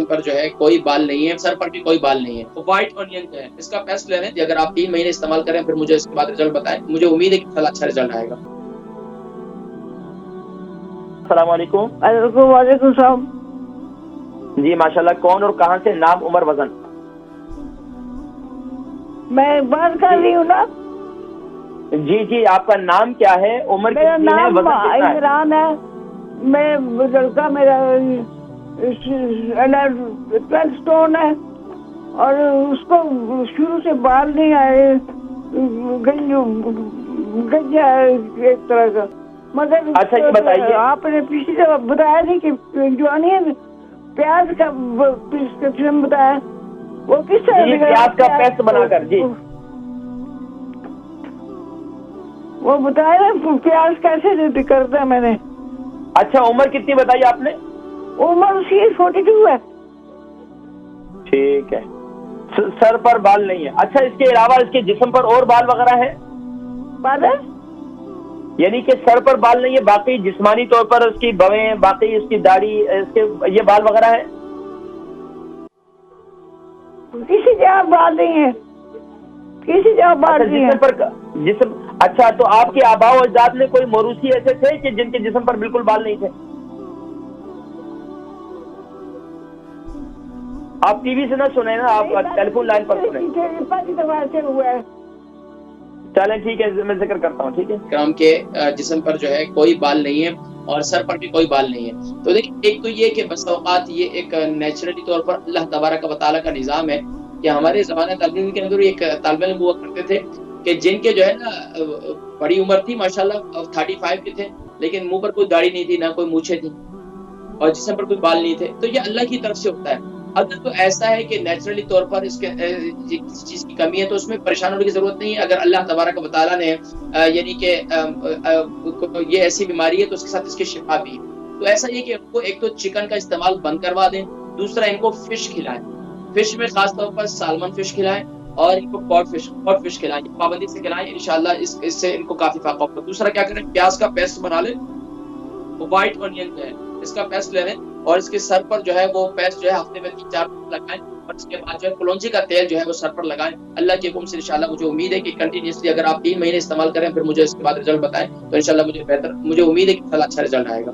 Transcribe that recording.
पर जो है कोई बाल नहीं है, सर पर भी कोई बाल नहीं है। तो व्हाइट ऑनियन जो है इसका पेस्ट ले लें। अगर आप 3 महीने इस्तेमाल करें फिर मुझे इसके बाद रिजल्ट बताएं। मुझे उम्मीद है कि इंशाल्लाह अच्छा रिजल्ट आएगा। अस्सलाम वालेकुम। वालेकुम सलाम। जी माशाल्लाह, कौन और कहां से? नाम, उम्र, वजन? मैं बात कर रही हूँ ना। जी जी, आपका नाम क्या है, उम्र मेरा कितनी है, नाम वजन कितना है? इमरान है। मैं लड़का मेरा 12 स्टोन है और उसको शुरू से बाल नहीं आए, गंजा है एक तरह का। मगर अच्छा ये बताइए, आपने पिछली दफा बताया नहीं कि जो अनियन प्याज का प्रिस्क्रिप्शन बताया वो किस तरह प्याज का पेस्ट बनाकर? जी वो बताया ना प्याज कैसे करता है मैंने। अच्छा, उम्र कितनी बताई आपने? उम्र उसकी 42 है। ठीक है। सर पर बाल नहीं है। अच्छा, इसके अलावा इसके जिस्म पर और बाल वगैरह है? यानी कि सर पर बाल नहीं है, बाकी जिस्मानी तौर पर उसकी भवें, बाकी इसकी दाढ़ी, इसके ये बाल वगैरह है? किसी जगह बाल नहीं है, किसी जगह बाल नहीं है। जिस्म। अच्छा, तो आपके आबा और अजदाद में कोई मौरूसी ऐसे थे कि जिनके जिस्म पर बिल्कुल बाल नहीं थे? आप टीवी से ना सुने ना, आप टेलीफोन लाइन पर सुने। चलें ठीक है, मैं जिक्र करता हूँ। ठीक है। इकराम के जिस्म पर जो है कोई बाल नहीं है और सर पर भी कोई बाल नहीं है। तो देखिए, एक तो ये कि बस औकात ये एक नेचुरली तौर पर अल्लाह तबारक व तआला का निज़ाम है कि हमारे ज़माने तालीम के अंदर एक तालिब इल्म हुआ करते थे कि जिनके जो है ना बड़ी उम्र थी माशाल्लाह, 35 के थे, लेकिन मुंह पर कोई दाढ़ी नहीं थी, ना कोई मूछें थी और जिस्म पर कोई बाल नहीं थे। तो ये अल्लाह की तरफ से होता है। अगर तो ऐसा है कि नेचुरली तौर पर इसके किसी चीज की कमी है तो उसमें परेशान होने की जरूरत नहीं है। अगर अल्लाह तबारक व तआला ने यानी कि ये ऐसी बीमारी है तो उसके साथ इसकी शिफा भी है। तो ऐसा ये कि इनको एक तो चिकन का इस्तेमाल बंद करवा दें, दूसरा इनको फिश खिलाएं। फिश में खास तौर पर सालमन फिश खिलाएं और इनको कॉड फिश खिलाएं, पाबंदी से खिलाएं। इंशाल्लाह इससे इनको काफी फायदा होगा। दूसरा क्या करें, प्याज का पेस्ट बना लें, व्हाइट ऑनियन जो है इसका पेस्ट ले लें और इसके सर पर जो है वो पेस्ट जो है हफ्ते में 3-4 लगाएं और इसके बाद जो है कलौंजी का तेल जो है वो सर पर लगाएं। अल्लाह के हुक्म से इंशाल्लाह मुझे उम्मीद है कि कंटिन्यूअसली अगर आप 3 महीने इस्तेमाल करें फिर मुझे इसके बाद रिजल्ट बताएं तो इंशाल्लाह मुझे उम्मीद है कि इंशाल्लाह अच्छा रिजल्ट आएगा।